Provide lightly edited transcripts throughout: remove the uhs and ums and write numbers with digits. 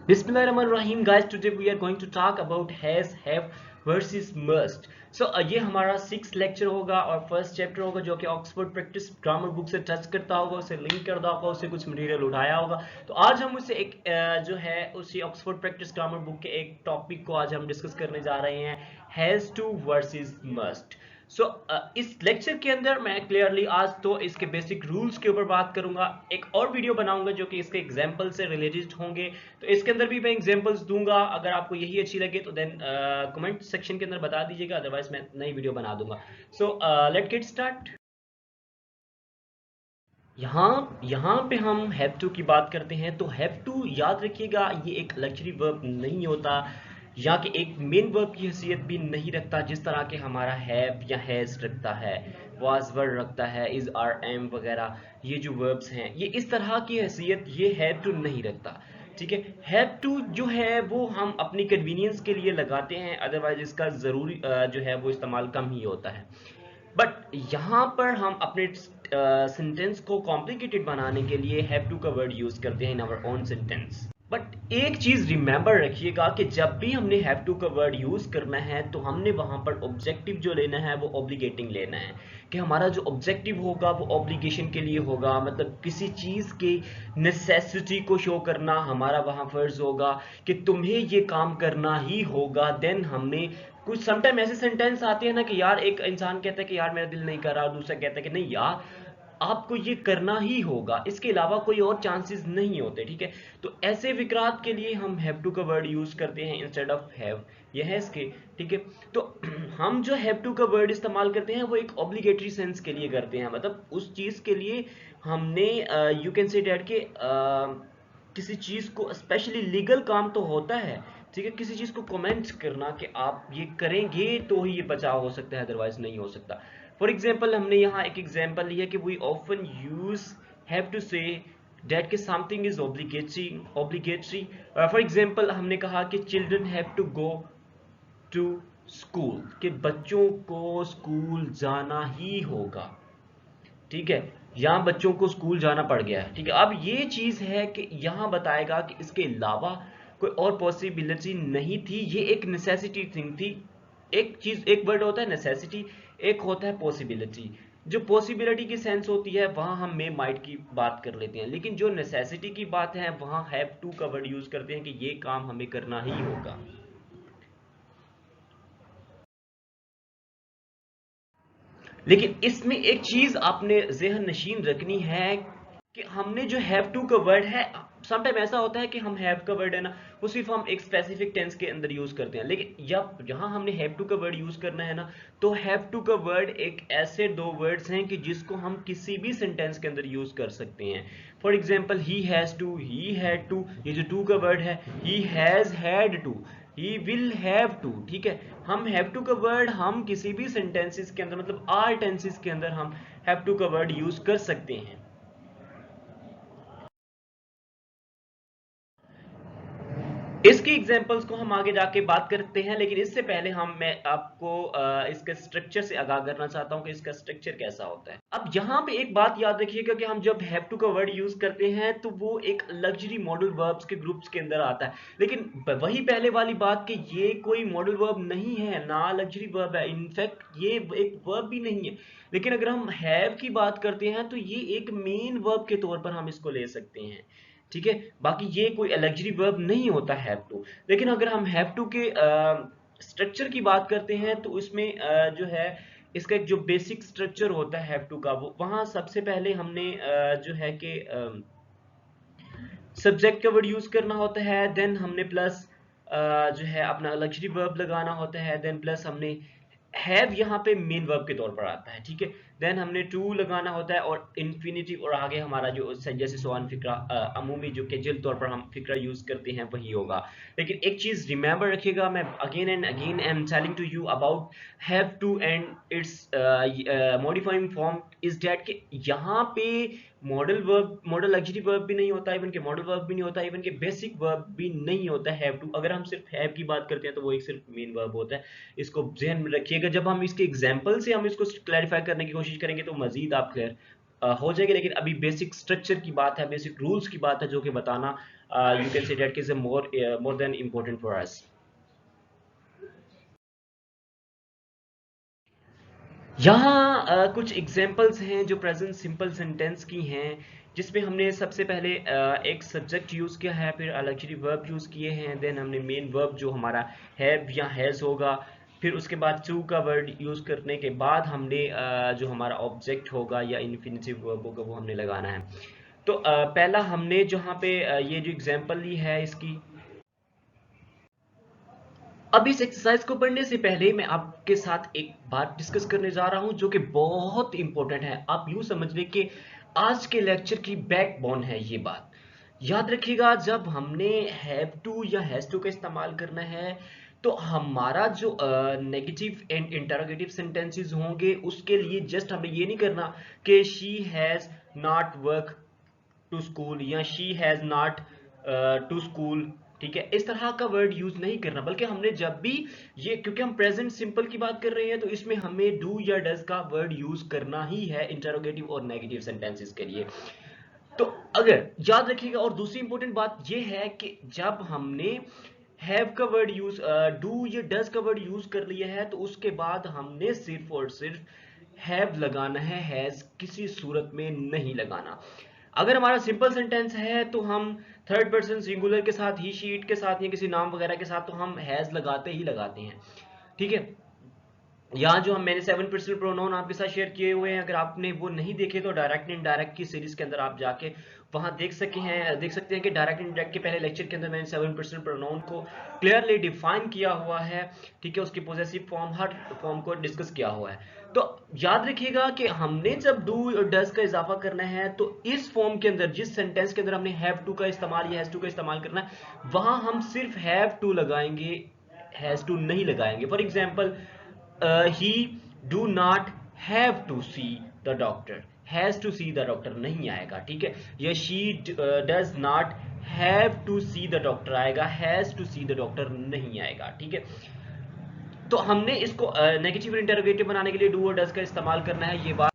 Bismillahirrahmanirrahim guys, today we are going to talk about has, have versus must. ये हमारा 6th lecture होगा और first chapter होगा जो कि ऑक्सफोर्ड प्रैक्टिस ग्रामर बुक से टच करता होगा, उसे लिंक करता होगा, उससे कुछ मटेरियल उठाया होगा। तो आज हम उसे एक जो है उसी ऑक्सफोर्ड प्रैक्टिस ग्रामर बुक के एक टॉपिक को आज हम डिस्कस करने जा रहे हैं, हैज टू वर्सेस मस्ट। इस लेक्चर के अंदर मैं क्लियरली आज तो इसके बेसिक रूल्स के ऊपर बात करूंगा, एक और वीडियो बनाऊंगा जो कि इसके एग्जाम्पल से रिलेटेड होंगे। तो इसके अंदर भी मैं एग्जाम्पल्स दूंगा, अगर आपको यही अच्छी लगे तो देन कमेंट सेक्शन के अंदर बता दीजिएगा, अदरवाइज मैं नई वीडियो बना दूंगा। Let get start. यहाँ पे हम हैव टू की बात करते हैं। तो हैव टू याद रखिएगा, ये एक लग्जरी वर्ब नहीं होता, या कि एक मेन वर्ब की हैसियत भी नहीं रखता जिस तरह के हमारा हैव या हैज रखता है, वाज वर रखता है, इज आर एम वगैरह। ये जो वर्ब्स हैं ये इस तरह की हैसियत ये हैव टू नहीं रखता। ठीक है, हैव टू जो है वो हम अपनी कन्वीनियंस के लिए लगाते हैं, अदरवाइज इसका जरूरी जो है वो इस्तेमाल कम ही होता है। बट यहाँ पर हम अपने सेंटेंस को कॉम्प्लिकेटेड बनाने के लिए हैव टू का वर्ड यूज करते हैं in our own sentence. But एक चीज रिमेंबर रखिएगा कि जब भी हमने हैव टू का वर्ड यूज करना है तो हमने वहां पर ऑब्जेक्टिव जो लेना है वो ऑब्लिगेटिंग लेना है, कि हमारा जो ऑब्जेक्टिव होगा वो ऑब्लिगेशन के लिए होगा, मतलब किसी चीज की नेसेसिटी को शो करना हमारा वहां फर्ज होगा कि तुम्हें ये काम करना ही होगा। देन हमने कुछ समटाइम ऐसे सेंटेंस आते हैं ना कि यार एक इंसान कहता है कि यार मेरा दिल नहीं कर रहा, दूसरा कहता है कि नहीं यार आपको ये करना ही होगा, इसके अलावा कोई और चांसेस नहीं होते। ठीक है, तो ऐसे विकरात के लिए हम हैव टू का वर्ड यूज करते हैं इंस्टेड ऑफ हैव, ये है इसके। ठीक है, तो हम जो हैव टू का वर्ड इस्तेमाल करते हैं वो एक ऑब्लिगेटरी सेंस के लिए करते हैं, मतलब उस चीज के लिए हमने यू कैन से डैट के किसी चीज को स्पेशली लीगल काम तो होता है। ठीक है, किसी चीज को कमेंट करना कि आप ये करेंगे तो ही ये बचाव हो सकता है, अदरवाइज नहीं हो सकता। फॉर एग्जाम्पल हमने यहाँ एक एग्जाम्पल लिया कि we often use have to say that के something is obligatory. For example हमने कहा कि children have to go to school, कि बच्चों को स्कूल जाना ही होगा। ठीक है, यहाँ बच्चों को स्कूल जाना पड़ गया है। ठीक है, अब ये चीज है कि यहाँ बताएगा कि इसके अलावा कोई और पॉसिबिलिटी नहीं थी, ये एक नेसेसिटी थिंग थी। एक चीज, एक वर्ड होता है नेसेसिटी, एक होता है पॉसिबिलिटी। जो पॉसिबिलिटी की सेंस होती है वहां हम मे माइट की बात कर लेते हैं, लेकिन जो नेसेसिटी की बात है वहां हैव टू का वर्ड यूज करते हैं कि ये काम हमें करना ही होगा। लेकिन इसमें एक चीज आपने जहन नशीन रखनी है कि हमने जो हैव टू का वर्ड है, समटाइम ऐसा होता है कि हम हैव का वर्ड है ना वो सिर्फ हम एक स्पेसिफिक टेंस के अंदर यूज करते हैं, लेकिन जब यहाँ हमने हैव टू का वर्ड यूज करना है ना तो हैव टू का वर्ड एक ऐसे दो वर्ड्स हैं कि जिसको हम किसी भी सेंटेंस के अंदर यूज कर सकते हैं। For example he has to, he had to, ये जो टू का वर्ड है, he has had to, he will have to. ठीक है, हम हैव टू का वर्ड हम किसी भी सेंटेंसेस के अंदर, मतलब आर टेंसेस के अंदर हम हैव टू का वर्ड यूज कर सकते हैं। इसकी एग्जांपल्स को हम आगे जाके बात करते हैं, लेकिन इससे पहले मैं आपको इसके स्ट्रक्चर से आगाह करना चाहता हूं कि इसका स्ट्रक्चर कैसा होता है। अब यहाँ पे एक बात याद रखिएगा कि हम जब हैव टू का वर्ड यूज करते हैं तो वो एक लग्जरी मॉडल वर्ब्स के ग्रुप्स के अंदर आता है, लेकिन वही पहले वाली बात कि ये कोई मॉडल वर्ब नहीं है ना लग्जरी वर्ब है, इनफैक्ट ये एक वर्ब भी नहीं है। लेकिन अगर हम हैव की बात करते हैं तो ये एक मेन वर्ब के तौर पर हम इसको ले सकते हैं। ठीक है, बाकी ये कोई लग्जरी वर्ब नहीं होता हैव टू। लेकिन अगर हम हैव टू के स्ट्रक्चर की बात करते हैं तो इसमें जो है इसका एक जो बेसिक स्ट्रक्चर होता है हैव टू का, वो वहां सबसे पहले हमने जो है कि सब्जेक्ट का वर्ड यूज करना होता है, देन हमने प्लस जो है अपना लग्जरी वर्ब लगाना होता है, देन प्लस हमने हैव यहाँ पे मेन वर्ब के तौर पर आता है। ठीक है, देन हमने टू लगाना होता है और इन्फिनिटिव और आगे हमारा जो जैसे सवान फिक्रा अमूमी जो कैजुअल तौर पर हम फिक्रा यूज करते हैं वही होगा। लेकिन एक चीज रिमेंबर रखिएगा, मैं again and again I am telling to you about have to and its modifying form is that कि यहाँ पे modal verb, modal luxury verb भी नहीं होता, इवन के मॉडल वर्ब भी नहीं होता, इवन के बेसिक वर्ब भी नहीं होता हैव टू। अगर हम सिर्फ हैव की बात करते हैं तो वो एक सिर्फ मेन वर्ब होता है, इसको ध्यान में रखिएगा। जब हम इसके एग्जाम्पल से हम इसको क्लैरिफाई करने की कोशिश करेंगे तो मजीद आप क्लियर हो जाएगी, लेकिन अभी बेसिक स्ट्रक्चर की बात है, बेसिक रूल्स की बात है जो कि बताना you can say that is more than important for us. यहाँ कुछ एग्जांपल्स हैं जो प्रेजेंट सिंपल सेंटेंस की हैं, जिसमें हमने सबसे पहले एक सब्जेक्ट यूज़ किया है, फिर ऑक्सिलरी वर्ब यूज़ किए हैं, देन हमने मेन वर्ब जो हमारा हैव या हैज़ होगा, फिर उसके बाद टू का वर्ड यूज़ करने के बाद हमने जो हमारा ऑब्जेक्ट होगा या इन्फिनिटिव वर्ब होगा वो हमने लगाना है। तो पहला हमने जहाँ पे ये जो एग्जांपल ली है इसकी, अब इस एक्सरसाइज को पढ़ने से पहले मैं आपके साथ एक बात डिस्कस करने जा रहा हूं जो कि बहुत इंपॉर्टेंट है। आप यूं समझ लें कि आज के लेक्चर की बैकबोन है ये बात। याद रखिएगा, जब हमने हैव टू या हैज टू का इस्तेमाल करना है तो हमारा जो नेगेटिव एंड इंटरोगेटिव सेंटेंसेस होंगे उसके लिए जस्ट हमें ये नहीं करना कि she has not work to school या she has not to school, ठीक है, इस तरह का वर्ड यूज नहीं करना, बल्कि हमने जब भी ये, क्योंकि हम प्रेजेंट सिंपल की बात कर रहे हैं तो इसमें हमें डू या डज का वर्ड यूज करना ही है इंटरोगेटिव और नेगेटिव सेंटेंसेस के लिए। तो अगर याद रखिएगा, और दूसरी इंपॉर्टेंट बात यह है कि जब हमने हैव का वर्ड यूज, डू या डज का वर्ड यूज कर लिया है तो उसके बाद हमने सिर्फ और सिर्फ हैव लगाना है, हैज किसी सूरत में नहीं लगाना। अगर हमारा सिंपल सेंटेंस है तो हम थर्ड पर्सन सिंगुलर के साथ, ही शी इट के साथ या किसी नाम वगैरह के साथ तो हम हैज लगाते ही लगाते हैं, ठीक है। यहाँ जो हम मैंने 7 पर्सनल प्रोनाउन आपके साथ शेयर किए हुए हैं, अगर आपने वो नहीं देखे तो डायरेक्ट एंड इनडायरेक्ट की सीरीज के अंदर आप जाके वहां देख सकते हैं कि डायरेक्ट एंड इनडायरेक्ट के पहले लेक्चर के अंदर मैंने 7 पर्सनल प्रोनाउन को क्लियरली डिफाइन किया हुआ है, ठीक है, उसकी पोजेसिव फॉर्म, हर फॉर्म को डिस्कस किया हुआ है। तो याद रखिएगा कि हमने जब डू और डज का इजाफा करना है तो इस फॉर्म के अंदर, जिस सेंटेंस के अंदर हमने हैव टू का इस्तेमाल या हैज टू का इस्तेमाल करना है, वहां हम सिर्फ हैव टू लगाएंगे, हैज टू नहीं लगाएंगे। For example, he do not have to see the doctor, has to see the doctor नहीं आएगा, ठीक है, या she does not have to see the doctor आएगा, has to see the doctor नहीं आएगा, ठीक है। तो हमने इसको नेगेटिव इंटरोगेटिव बनाने के लिए डू और डज का इस्तेमाल करना है, ये बात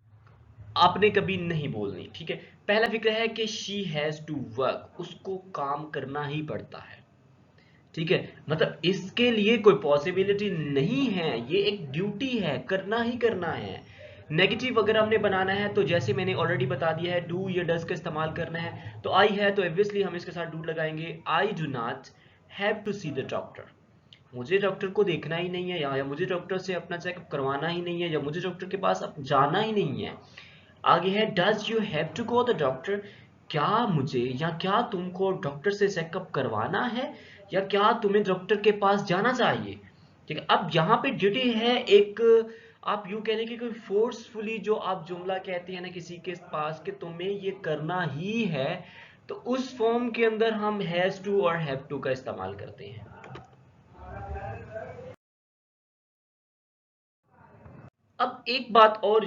आपने कभी नहीं बोलनी, ठीक है। पहला फिक्र है कि she has to work, उसको काम करना ही पड़ता है, ठीक है, मतलब इसके लिए कोई पॉसिबिलिटी नहीं है, ये एक ड्यूटी है, करना ही करना है। नेगेटिव अगर हमने बनाना है तो जैसे मैंने ऑलरेडी बता दिया है, डू या डज का इस्तेमाल करना है, तो आई है तो ऑब्वियसली हम इसके साथ डू लगाएंगे। I do not have to see the doctor, मुझे डॉक्टर को देखना ही नहीं है, या मुझे डॉक्टर से अपना चेकअप करवाना ही नहीं है, या मुझे डॉक्टर के पास अब जाना ही नहीं है। आगे है does you have to go the doctor, क्या मुझे या क्या तुमको डॉक्टर से चेकअप करवाना है, या क्या तुम्हें डॉक्टर के पास जाना चाहिए, ठीक है। अब यहाँ पे ड्यूटी है एक, आप यूं कहने की कोई फोर्सफुली जो आप जुमला कहते हैं ना किसी के पास कि तुम्हें ये करना ही है, तो उस फॉर्म के अंदर हम हैज टू और हैव टू का इस्तेमाल करते हैं। अब एक बात और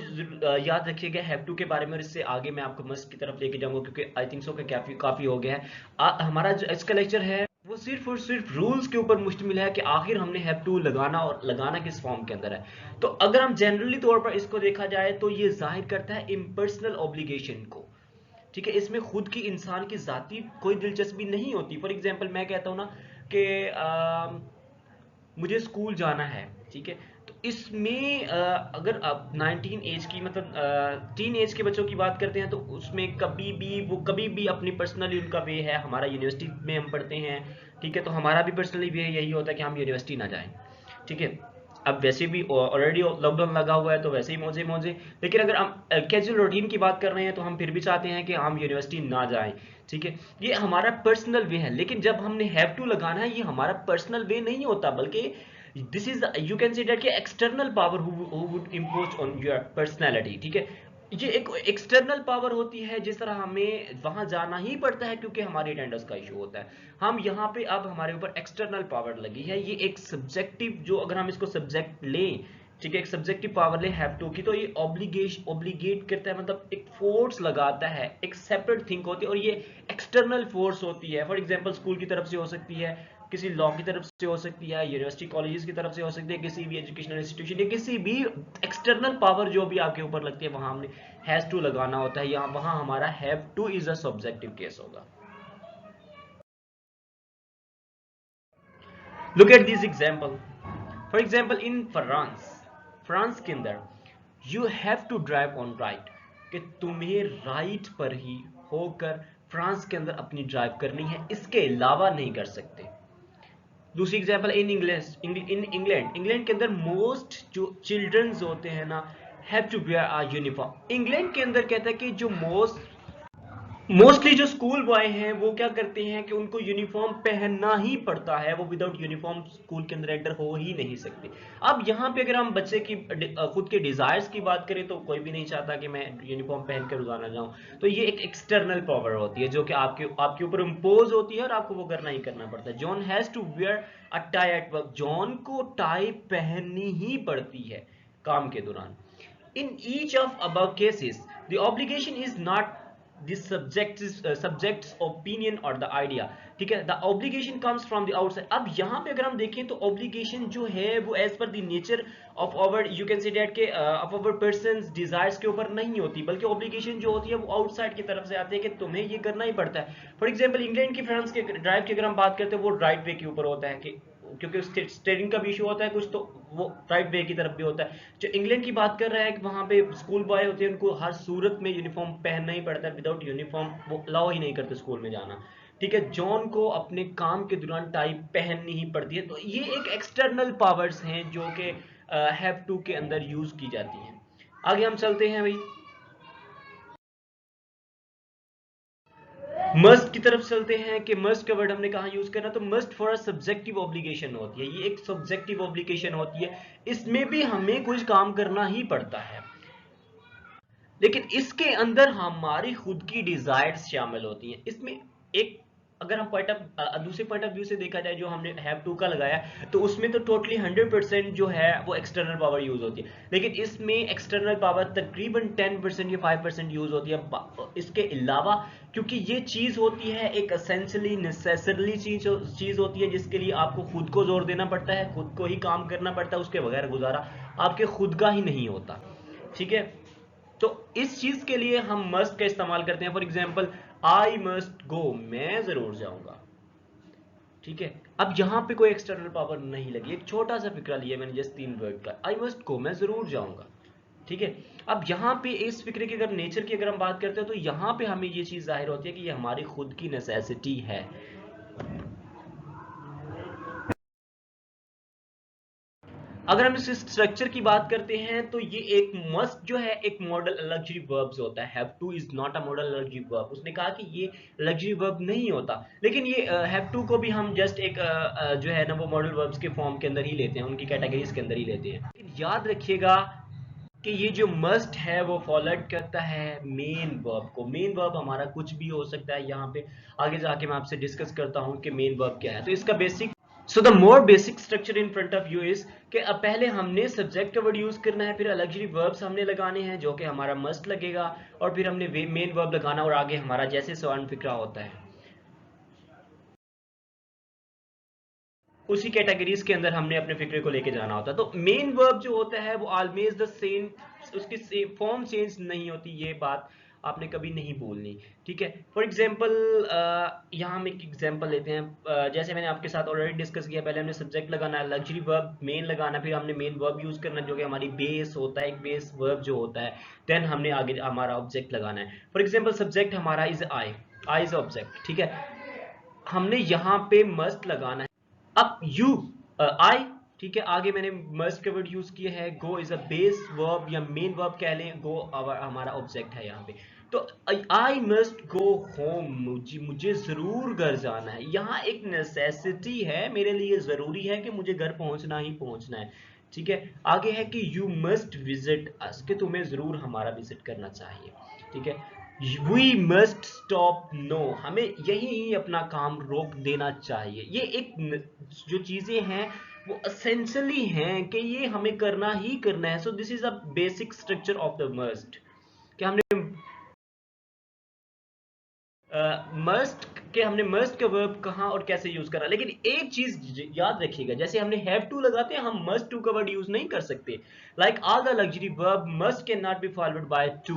याद रखिएगा हैव टू के बारे में, और इससे आगे मैं आपको मस्ट की तरफ लेके जाऊंगा क्योंकि आई थिंक सो कि काफी हो गया है। हमारा जो इसका लेक्चर है वो सिर्फ और सिर्फ रूल्स के ऊपर मुश्तमिल है कि आखिर हमने हैव टू लगाना, और लगाना किस फॉर्म के अंदर है। तो अगर हम जनरली तौर पर इसको देखा जाए तो ये जाहिर करता है इम्पर्सनल ऑब्लिगेशन को, ठीक है, इसमें खुद की इंसान की जाती कोई दिलचस्पी नहीं होती। फॉर एग्जाम्पल मैं कहता हूँ ना कि मुझे स्कूल जाना है, ठीक है, तो इसमें अगर आप 19 एज की, मतलब टीन एज के बच्चों की बात करते हैं तो उसमें कभी भी अपनी पर्सनली उनका वे है, हमारा यूनिवर्सिटी में हम पढ़ते हैं, ठीक है, तो हमारा भी पर्सनली वे यही होता है कि हम यूनिवर्सिटी ना जाएं, ठीक है। अब वैसे भी ऑलरेडी लॉकडाउन लगा हुआ है तो वैसे ही मौजे मौजे, लेकिन अगर हम कैजुअल रूटीन की बात कर रहे हैं तो हम फिर भी चाहते हैं कि हम यूनिवर्सिटी ना जाएं, ठीक है। ये हमारा पर्सनल वे है, लेकिन जब हमने हैव टू लगाना है ये हमारा पर्सनल वे नहीं होता, बल्कि this is you can say that कि external power who would impose on your personality, ठीक है। ये एक एक्सटर्नल पावर होती है, जिस तरह हमें वहां जाना ही पड़ता है क्योंकि हमारी अटेंडेंस का इशू होता है, हम यहाँ पे अब हमारे ऊपर एक्सटर्नल पावर लगी है। ये एक सब्जेक्टिव, जो अगर हम इसको सब्जेक्ट लें, ठीक है, एक सब्जेक्टिव पावर ले हैव टू की, तो ये ऑब्लिगेट करता है, मतलब एक फोर्स लगाता है, एक सेपरेट थिंग होती है, और ये एक्सटर्नल फोर्स होती है। फॉर एग्जांपल स्कूल की तरफ से हो सकती है, किसी लॉ की तरफ से हो सकती है, यूनिवर्सिटी कॉलेजेस की तरफ से हो सकती है, किसी भी एजुकेशनल इंस्टीट्यूशन या किसी भी एक्सटर्नल पावर जो भी आपके ऊपर लगती है, वहां हमने हैज टू लगाना होता है, या वहां हमारा have to is a subjective case होगा। Look at this example. For example in France के अंदर you have to drive on right, कि तुम्हें राइट पर ही होकर फ्रांस के अंदर अपनी ड्राइव करनी है, इसके अलावा नहीं कर सकते। दूसरी एग्जांपल इन इंग्लैंड के अंदर मोस्ट जो चिल्ड्रंस होते हैं ना have to wear a uniform. England के अंदर कहता है कि जो मोस्टली जो स्कूल बॉय हैं वो क्या करते हैं कि उनको यूनिफॉर्म पहनना ही पड़ता है, वो विदाउट यूनिफॉर्म स्कूल के अंदर एंटर हो ही नहीं सकते। अब यहाँ पे अगर हम बच्चे की खुद के डिजायर्स की बात करें तो कोई भी नहीं चाहता कि मैं यूनिफॉर्म पहन कर रोजाना जाऊं, तो ये एक एक्सटर्नल पावर होती है जो कि आपके ऊपर इम्पोज होती है और आपको वो करना ही करना पड़ता है। John has to wear a tie at work, John को टाई पहननी ही पड़ती है काम के दौरान। In each of above cases, the obligation is not the subject's opinion or the idea, ठीक है। The obligation comes from the outside। अब यहाँ पे अगर हम देखें तो obligation जो है वो as per the nature of our you can say that के of our person's desires के ऊपर नहीं होती, बल्कि obligation जो होती है वो outside की तरफ से आती है कि तुम्हें ये करना ही पड़ता है। फॉर एग्जाम्पल इंग्लैंड की फ्रांस के ड्राइव की अगर हम बात करते हैं वो राइट वे के ऊपर होता है, कि क्योंकि स्टेयरिंग का भी इशू होता है कुछ, तो वो राइट वे की तरफ भी होता है। जो इंग्लैंड की बात कर रहा है कि वहां पे स्कूल बॉय होते हैं, उनको हर सूरत में यूनिफॉर्म पहनना ही पड़ता है, विदाउट यूनिफॉर्म वो अलाउ ही नहीं करते स्कूल में जाना, ठीक है। जॉन को अपने काम के दौरान टाई पहननी ही पड़ती है। तो ये एक एक्सटर्नल पावर्स हैं जो कि हैव टू के अंदर यूज की जाती हैं। आगे हम चलते हैं भाई, मस्ट की तरफ चलते हैं कि मस्ट का वर्ड हमने कहा यूज करना, तो must for a subjective obligation होती है, ये एक सब्जेक्टिव ऑब्लिगेशन होती है, इसमें भी हमें कुछ काम करना ही पड़ता है, लेकिन इसके अंदर हमारी खुद की डिजायर्स शामिल होती हैं। इसमें एक अगर हम दूसरे पॉइंट ऑफ व्यू से देखा जाए, जो हमने हैव टू का लगाया, तो उसमें तो टोटली 100% जो है वो एक्सटर्नल पावर यूज होती है, लेकिन इसमें एक्सटर्नल पावर तकरीबन 10% या 5% यूज होती है। इसके अलावा क्योंकि ये चीज होती है एक असेंशियली नेसेसरली चीज होती है, जिसके लिए आपको खुद को जोर देना पड़ता है, खुद को ही काम करना पड़ता है, उसके बगैर गुजारा आपके खुद का ही नहीं होता, ठीक है। तो इस चीज के लिए हम मस्ट का इस्तेमाल करते हैं। फॉर एग्जाम्पल आई मस्ट गो, मैं जरूर जाऊंगा, ठीक है। अब यहां पे कोई एक्सटर्नल पावर नहीं लगी, एक छोटा सा फिक्रा लिया मैंने जस्ट 3 वर्ड का, आई मस्ट गो, मैं जरूर जाऊंगा, ठीक है। अब यहाँ पे इस फिक्रे की अगर नेचर की अगर हम बात करते हैं, तो यहाँ पे हमें ये चीज जाहिर होती है कि ये हमारी खुद की नेसेसिटी है। अगर हम इस स्ट्रक्चर की बात करते हैं, तो ये एक मस्ट जो है एक मॉडल लग्जरी वर्ब्स होता है। Have to is not a model luxury verb, उसने कहा कि ये लग्जरी वर्ब नहीं होता, लेकिन ये हैव टू को भी हम जस्ट एक जो है ना वो मॉडल वर्ब्स के फॉर्म के अंदर ही लेते हैं, उनकी कैटेगरीज के अंदर ही लेते हैं। लेकिन याद रखिएगा कि ये जो मस्ट है वो फॉलोड करता है मेन वर्ब को। मेन वर्ब हमारा कुछ भी हो सकता है, यहाँ पे आगे जाके मैं आपसे डिस्कस करता हूँ कि मेन वर्ब क्या है। तो इसका basic so the more basic structure in front of you is कि अब पहले हमने सब्जेक्ट का वर्ड यूज करना है, फिर लग्जरी वर्ब्स हमने लगाने हैं जो कि हमारा मस्ट लगेगा, और फिर हमने मेन वर्ब लगाना, और आगे हमारा जैसे सवाल फिक्रा होता है उसी कैटेगरीज के अंदर हमने अपने फिक्रे को लेके जाना होता है। तो मेन वर्ब जो होता है वो ऑलवेज द सेम, उसकी फॉर्म चेंज नहीं होती, ये बात आपने कभी नहीं भूलनी, ठीक है। फॉर एग्जाम्पल यहाँ हम एक एग्जाम्पल लेते हैं, जैसे मैंने आपके साथ ऑलरेडी डिस्कस किया, पहले हमने सब्जेक्ट लगाना है, लग्जरी वर्ब मेन लगाना, फिर हमने मेन वर्ब यूज करना जो कि हमारी बेस होता है, एक बेस वर्ब जो होता है, देन हमने आगे हमारा ऑब्जेक्ट लगाना है। फॉर एग्जाम्पल सब्जेक्ट हमारा is I, I is object, ठीक है। हमने यहाँ पे मस्ट लगाना है। अब यू आई, ठीक है, आगे मैंने मस्ट का वर्ड यूज किया है, गो इज अ बेस वर्ब या मेन वर्ब कह लें, गो हमारा ऑब्जेक्ट है यहाँ पे। तो आई मस्ट गो होम, मुझे जरूर घर जाना है, यहाँ एक नेसेसिटी है, मेरे लिए जरूरी है कि मुझे घर पहुंचना ही पहुंचना है, ठीक है। आगे है कि यू मस्ट विजिट अस, कि तुम्हें जरूर हमारा विजिट करना चाहिए, ठीक है। वी मस्ट स्टॉप नो, हमें यही ही अपना काम रोक देना चाहिए। ये एक जो चीजें हैं वो असेंशियली हैं कि ये हमें करना ही करना है। सो this is a basic structure of the must, कि हमने मस्ट कि हमने मस्ट का वर्ब कहाँ और कैसे यूज करा। लेकिन एक चीज याद रखिएगा, जैसे हमने हैव टू लगाते हैं, हम मस्ट टू का वर्ड यूज नहीं कर सकते। Like all the luxury verb must can not be followed by two.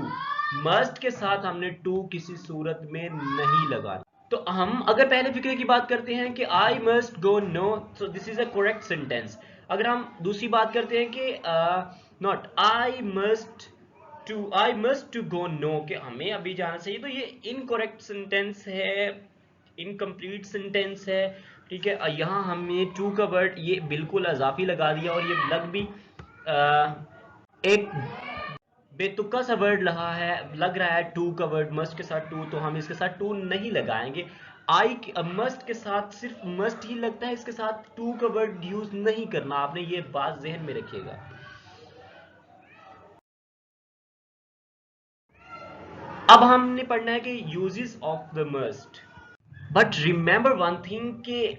Must के साथ हमने टू किसी सूरत में नहीं लगाना। तो हम अगर पहले फिक्रे की बात करते हैं कि I must go now, so this is a correct sentence. अगर हम दूसरी बात करते हैं कि not I must to go now, कि हमें अभी जाना चाहिए, तो ये इनकरेक्ट सेंटेंस है, इनकम्प्लीट सेंटेंस है। ठीक है, यहाँ हमने टू का वर्ड ये बिल्कुल अजाफी लगा दिया और ये लग भी एक बेतुका सा वर्ड लग रहा है टू का वर्ड मस्ट के साथ टू, तो हम इसके साथ टू नहीं लगाएंगे। आई मस्ट के साथ सिर्फ मस्ट ही लगता है, इसके साथ टू का वर्ड यूज नहीं करना, आपने ये बात जहन में रखिएगा। अब हमने पढ़ना है कि uses of the must. But remember one thing कि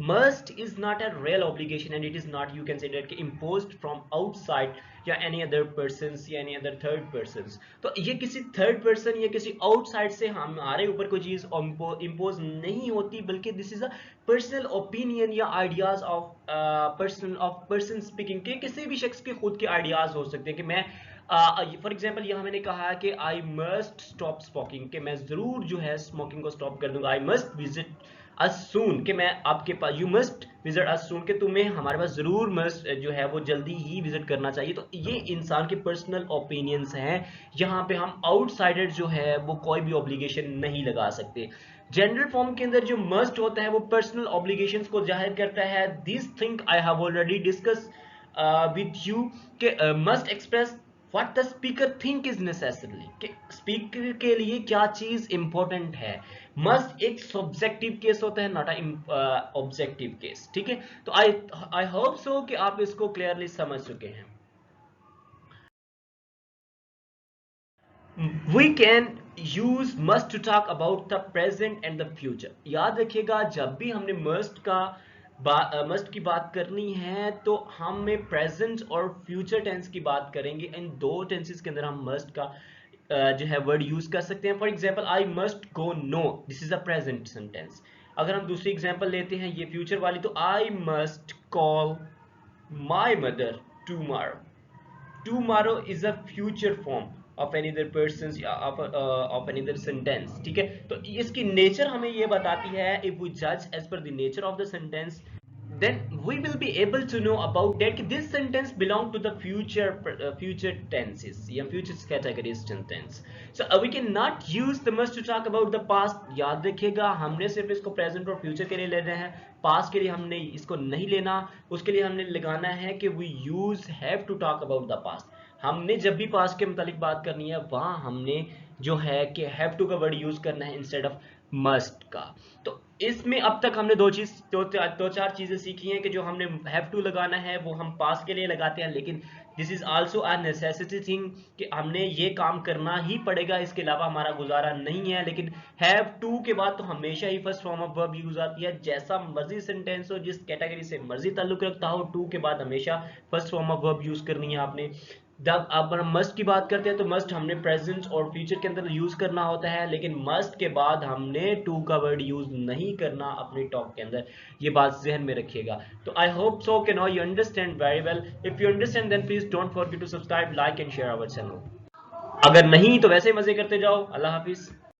must is not a real obligation and it is not, you can say that, imposed from outside या any other persons या any other third persons। तो ये किसी third person या किसी outside से हमारे ऊपर कोई चीज इम्पोज नहीं होती, बल्कि this is a personal opinion या आइडियाज ऑफ पर्सन स्पीकिंग, के किसी भी शख्स के खुद के आइडियाज हो सकते हैं। कि मैं फॉर एग्जाम्पल यहाँ मैंने कहा कि आई मस्ट स्टॉप स्मोकिंग, कि मैं जरूर जो है स्मोकिंग को स्टॉप कर दूंगा। आई मस्ट विजिट अस सून, कि मैं आपके पास, यू मस्ट विजिट अस सून, कि तुम्हें हमारे पास जरूर मस्ट जो है वो जल्दी ही विजिट करना चाहिए। तो ये इंसान के पर्सनल ओपिनियंस हैं, यहाँ पे हम आउटसाइडर जो है वो कोई भी ऑब्लिगेशन नहीं लगा सकते। जनरल फॉर्म के अंदर जो मस्ट होता है वो पर्सनल ऑब्लिगेशंस को जाहिर करता है। This thing I have already discuss with you, कि must express what the speaker think is necessary, कि स्पीकर के लिए क्या चीज इंपॉर्टेंट है। मस्ट एक सब्जेक्टिव केस होता है, नॉट अ ऑब्जेक्टिव केस। ठीक है, तो आई होप सो कि आप इसको क्लियरली समझ चुके हैं। We can use must to talk about the present and the future। याद रखिएगा, जब भी हमने मस्ट की बात करनी है तो हमें प्रेजेंट और फ्यूचर टेंस की बात करेंगे। इन दो टेंसेस के अंदर हम मस्ट का जो है वर्ड यूज कर सकते हैं। For example I must go now, this is a present sentence. अगर हम दूसरी एग्जाम्पल लेते हैं ये फ्यूचर वाली, तो I must call my mother tomorrow. tomorrow is a future form of any other persons या of any other sentence। ठीक है, तो इसकी नेचर हमें ये बताती है, if we judge as per the nature of the sentence, then we will be able to know about that this sentence belong to the future tenses या future categories sentence। So we cannot use the must to talk about the past। याद रखिएगा, हमने सिर्फ इसको present और future के लिए लेना है, पास्ट के लिए हमने इसको नहीं लेना। उसके लिए हमने लगाना है कि we use have to talk about the past. हमने जब भी पास्ट के मुतालिक बात करनी है, वहां हमने जो है कि हैव टू का वर्ड यूज करना है इंस्टेड ऑफ मस्ट का। तो इसमें अब तक हमने दो चार चीजें सीखी हैं कि जो हमने हैव टू लगाना है वो हम पास्ट के लिए लगाते हैं, लेकिन this is also a necessity thing, कि हमने ये काम करना ही पड़ेगा, इसके अलावा हमारा गुजारा नहीं है। लेकिन हैव टू के बाद तो हमेशा ही first form of verb use आती है, जैसा मर्जी सेंटेंस हो, जिस कैटेगरी से मर्जी ताल्लुक रखता हो, टू के बाद हमेशा first form of verb use करनी है आपने। जब अब हम मस्ट की बात करते हैं तो मस्ट हमने प्रेजेंट और फ्यूचर के अंदर यूज करना होता है, लेकिन मस्ट के बाद हमने टू का वर्ड यूज नहीं करना अपने टॉक के अंदर। ये बात जहन में रखिएगा। तो आई होप सो कि now you understand very well. If you understand then please don't forget to subscribe, like and share our channel. अगर नहीं तो वैसे ही मजे करते जाओ। अल्लाह हाफिज।